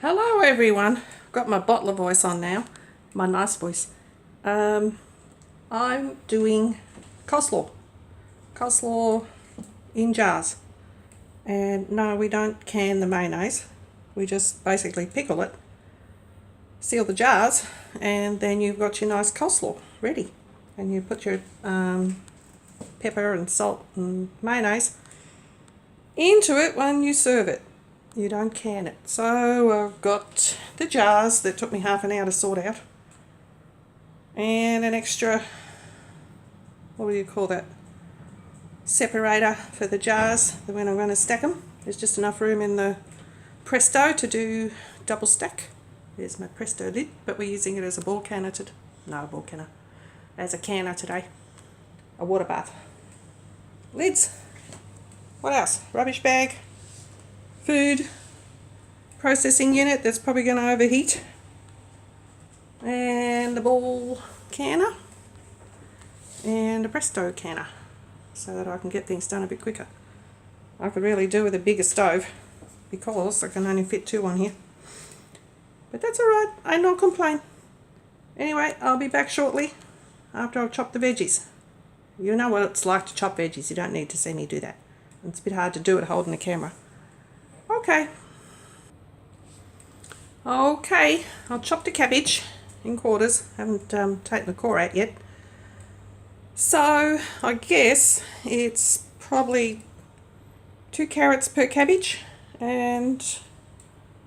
Hello everyone, got my bottler voice on now, my nice voice. I'm doing coleslaw in jars. And no, we don't can the mayonnaise, we just basically pickle it, seal the jars, and then you've got your nice coleslaw ready. And you put your pepper and salt and mayonnaise into it when you serve it. You don't can it. So I've got the jars that took me half an hour to sort out, and an extra, what do you call that, separator for the jars when I'm going to stack them. There's just enough room in the Presto to do double stack. There's my Presto lid, but we're using it as a ball canner today. No, a ball canner. As a canner today. A Waterbath. Lids. What else? Rubbish bag. Food processing unit that's probably going to overheat, and the ball canner and a Presto canner so that I can get things done a bit quicker. I could really do with a bigger stove because I can only fit 2 on here, but that's alright, I don't complain. Anyway, I'll be back shortly after I've chopped the veggies. You know what it's like to chop veggies, you don't need to see me do that. It's a bit hard to do it holding the camera. Okay, I'll chop the cabbage in quarters. Haven't taken the core out yet. So I guess it's probably 2 carrots per cabbage and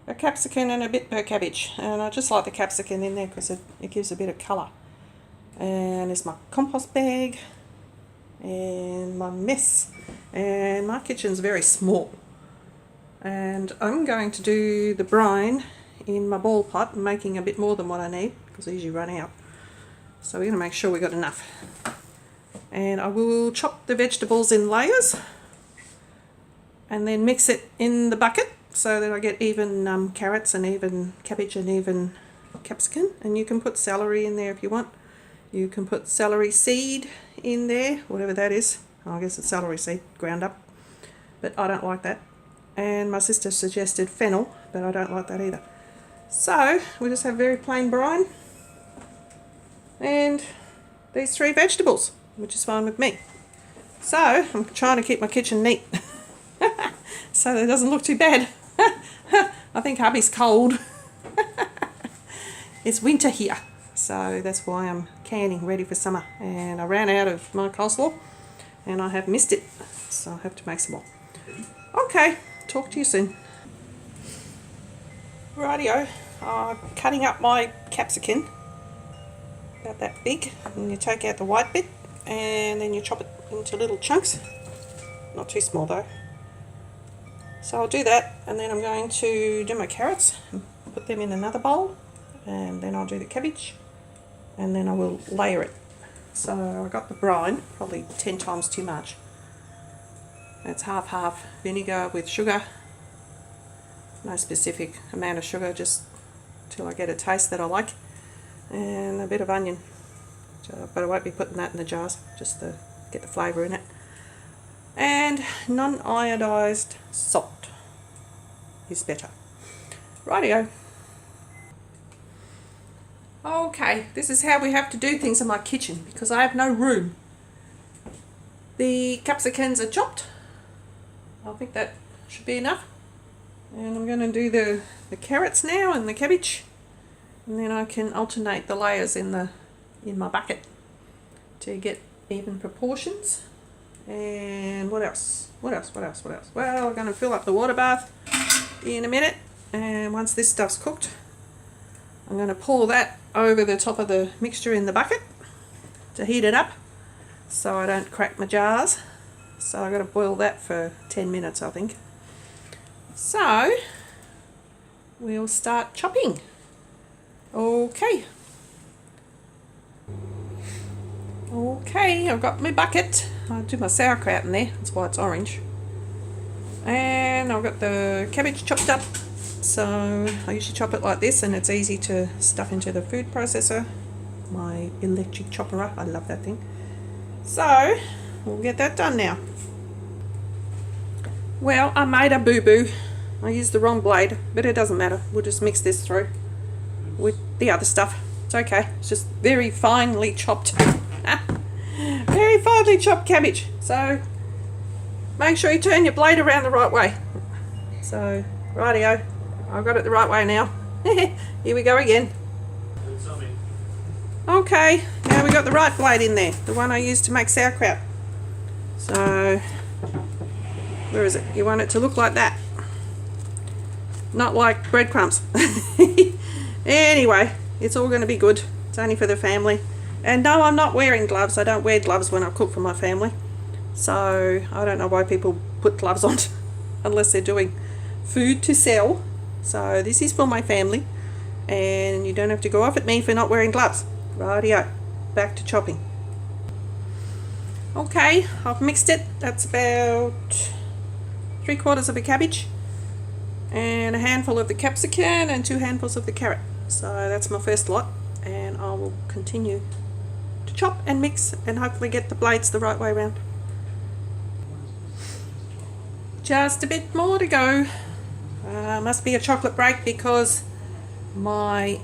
a capsicum and a bit per cabbage. And I just like the capsicum in there because it gives a bit of colour. And there's my compost bag and my mess. And my kitchen's very small. And I'm going to do the brine in my ball pot, making a bit more than what I need because I usually run out. So we're going to make sure we got enough. And I will chop the vegetables in layers and then mix it in the bucket so that I get even carrots and even cabbage and even capsicum. And you can put celery in there if you want. You can put celery seed in there, whatever that is. I guess it's celery seed ground up, but I don't like that. And my sister suggested fennel, but I don't like that either. So we just have very plain brine and these 3 vegetables, which is fine with me. So I'm trying to keep my kitchen neat so that it doesn't look too bad. I think hubby's cold. It's winter here, so that's why I'm canning ready for summer. And I ran out of my coleslaw and I have missed it, so I'll have to make some more. Okay, talk to you soon. Rightio, cutting up my capsicum, about that big, and you take out the white bit and then you chop it into little chunks, not too small though. So I'll do that, and then I'm going to do my carrots and put them in another bowl, and then I'll do the cabbage, and then I will layer it. So I got the brine, probably 10 times too much. It's half vinegar with sugar. No specific amount of sugar, just till I get a taste that I like. And a bit of onion. But I won't be putting that in the jars, just to get the flavour in it. And non-iodised salt is better. Rightio. Okay, this is how we have to do things in my kitchen because I have no room. The capsicums are chopped. I think that should be enough. And I'm going to do the carrots now and the cabbage, and then I can alternate the layers in my bucket to get even proportions. And what else? Well, I'm going to fill up the water bath in a minute, and once this stuff's cooked, I'm going to pour that over the top of the mixture in the bucket to heat it up so I don't crack my jars. So I've got to boil that for 10 minutes, I think. So we'll start chopping. Okay, I've got my bucket. I'll do my sauerkraut in there, that's why it's orange. And I've got the cabbage chopped up. So I usually chop it like this, and it's easy to stuff into the food processor. My electric chopper, I love that thing. So we'll get that done now. Well, I made a boo-boo I used the wrong blade, but it doesn't matter. We'll just mix this through with the other stuff. It's okay. It's just very finely chopped. Very finely chopped cabbage. So make sure you turn your blade around the right way. So, rightio. I've got it the right way now. Here we go again. Okay, now we got the right blade in there. The one I used to make sauerkraut. So, where is it? You want it to look like that. Not like breadcrumbs. Anyway, it's all going to be good. It's only for the family. And no, I'm not wearing gloves. I don't wear gloves when I cook for my family. So, I don't know why people put gloves on unless they're doing food to sell. So, this is for my family. And you don't have to go off at me for not wearing gloves. Rightio. Back to chopping. Okay, I've mixed it. That's about 3/4 of a cabbage. And a handful of the capsicum and 2 handfuls of the carrot. So that's my first lot, and I will continue to chop and mix and hopefully get the blades the right way around. Just a bit more to go. Must be a chocolate break because my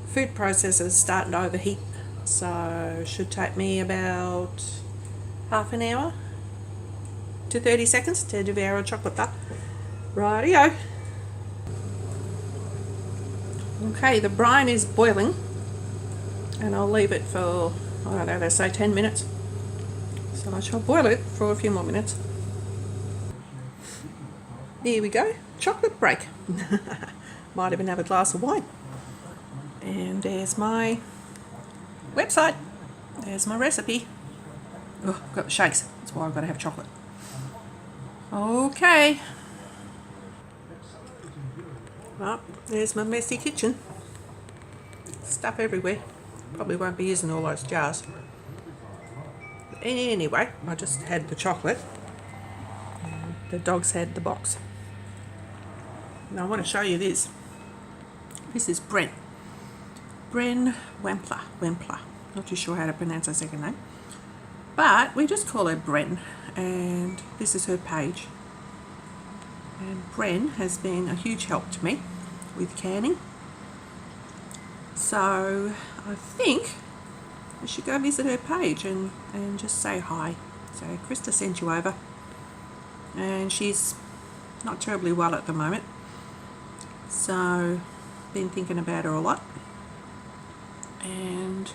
food processor is starting to overheat. So should take me about half an hour to 30 seconds to devour a chocolate bar. Rightio. Okay, the brine is boiling and I'll leave it for, I don't know, they say 10 minutes. So I shall boil it for a few more minutes. There we go, chocolate break. Might even have a glass of wine. And there's my website. There's my recipe. Oh, I've got the shakes. That's why I've got to have chocolate. Okay. Well, there's my messy kitchen. Stuff everywhere. Probably won't be using all those jars. Anyway, I just had the chocolate. The dogs had the box. Now I want to show you this. This is Bren. Bren Wampler. Not too sure how to pronounce her second name. But we just call her Bren. And this is her page. And Bren has been a huge help to me with canning. So I think I should go visit her page and just say hi. So Krista sent you over. And she's not terribly well at the moment. So been thinking about her a lot. And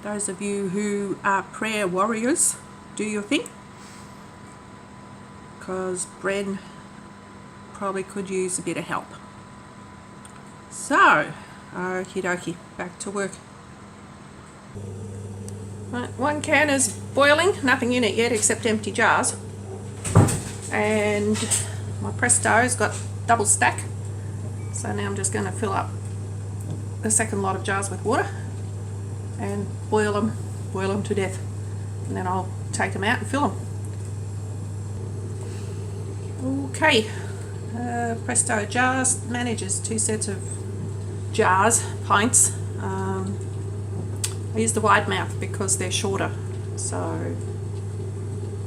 those of you who are prayer warriors, do your thing. Because Bren probably could use a bit of help. So, okie dokie, back to work. Right, one can is boiling, nothing in it yet except empty jars. And my Presto's got double stack. So now I'm just going to fill up the second lot of jars with water and boil them to death. And then I'll take them out and fill them. Okay, Presto jars manages 2 sets of jars, pints. I use the wide mouth because they're shorter. So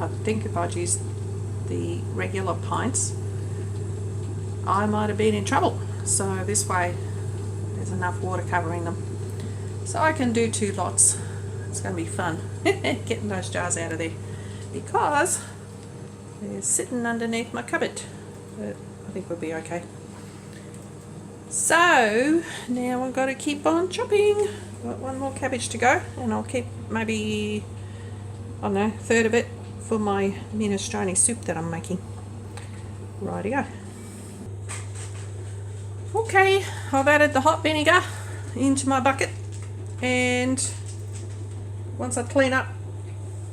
I think if I'd used the regular pints, I might have been in trouble. So this way there's enough water covering them. So I can do 2 lots. It's going to be fun getting those jars out of there because they're sitting underneath my cupboard. But I think we'll be okay. So now I've got to keep on chopping. Got one more cabbage to go and I'll keep maybe, I don't know, a third of it for my minestrone soup that I'm making. Rightio. Okay, I've added the hot vinegar into my bucket, and once I clean up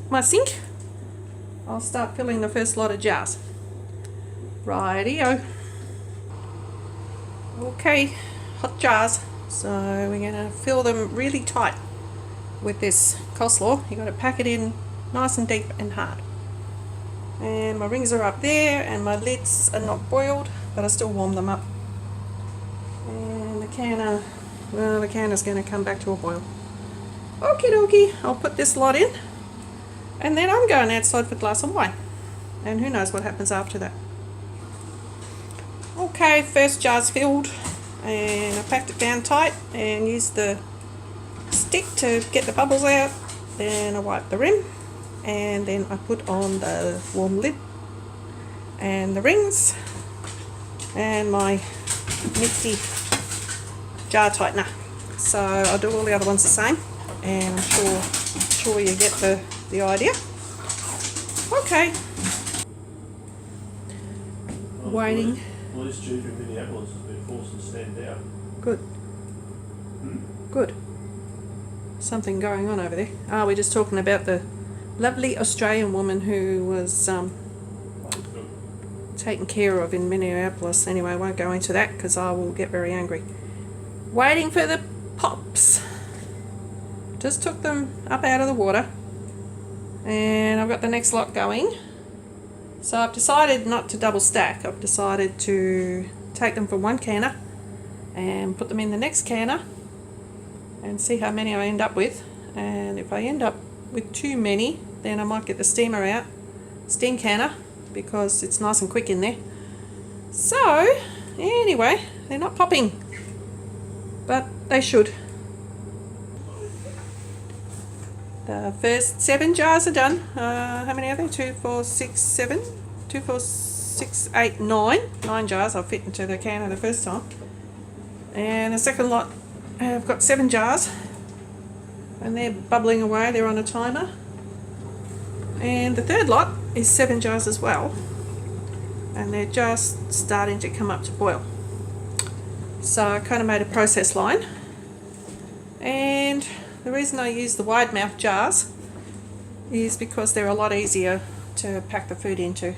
my sink I'll start filling the first lot of jars. Rightio. Okay, hot jars. So we're going to fill them really tight with this coleslaw. You've got to pack it in nice and deep and hard. And my rings are up there and my lids are not boiled, but I still warm them up. And the canner, well, the canner's going to come back to a boil. Okie dokie, I'll put this lot in and then I'm going outside for a glass of wine. And who knows what happens after that. Okay, first jar's filled, and I packed it down tight and used the stick to get the bubbles out. Then I wiped the rim, and then I put on the warm lid and the rings and my nifty jar tightener. So I'll do all the other ones the same, and I'm sure you get the idea. Okay. Waiting. Well, this Jeep in Minneapolis has been forced to stand down. Good. Good. Something going on over there. We're just talking about the lovely Australian woman who was taken care of in Minneapolis. Anyway, I won't go into that because I will get very angry. Waiting for the pops. Just took them up out of the water, and I've got the next lot going. So I've decided not to double stack. I've decided to take them from one canner and put them in the next canner and see how many I end up with. And if I end up with too many, then I might get the steam canner, because it's nice and quick in there. So anyway, they're not popping, but they should. The first 7 jars are done. How many are there? 2, 4, 6, 7. 2, 4, 6, 8, 9. 9 jars I'll fit into the canner the first time. And the second lot, I've got 7 jars. And they're bubbling away. They're on a timer. And the third lot is 7 jars as well. And they're just starting to come up to boil. So I kind of made a process line. And the reason I use the wide mouth jars is because they're a lot easier to pack the food into.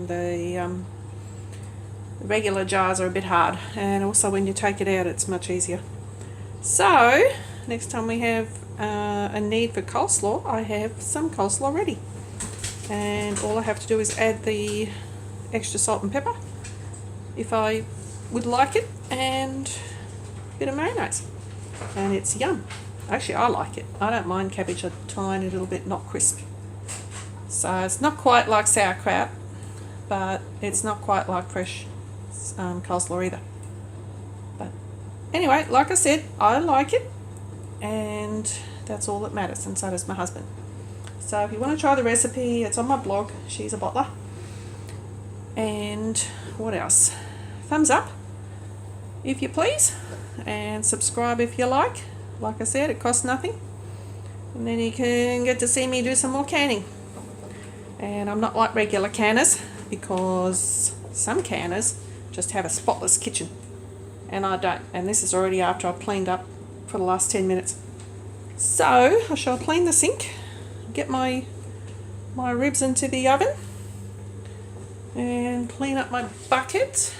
The regular jars are a bit hard, and also when you take it out it's much easier. So next time we have a need for coleslaw, I have some coleslaw ready, and all I have to do is add the extra salt and pepper if I would like it, and a bit of mayonnaise, and it's yum. Actually, I like it. I don't mind cabbage a tiny little bit not crisp. So it's not quite like sauerkraut, but it's not quite like fresh coleslaw either. But anyway, like I said, I like it, and that's all that matters, and so does my husband. So if you want to try the recipe, it's on my blog. She's a bottler. And what else? Thumbs up if you please, and subscribe if you like. Like I said, it costs nothing, and then you can get to see me do some more canning. And I'm not like regular canners, because some canners just have a spotless kitchen, and I don't. And this is already after I've cleaned up for the last 10 minutes. So I shall clean the sink, get my ribs into the oven, and clean up my bucket,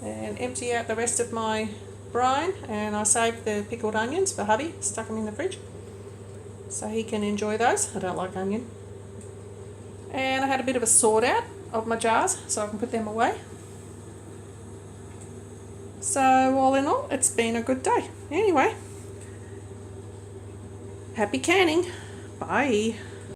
and empty out the rest of my brine. And I saved the pickled onions for hubby, stuck them in the fridge so he can enjoy those. I don't like onion. And I had a bit of a sort out of my jars so I can put them away. So all in all, it's been a good day. Anyway, happy canning. Bye.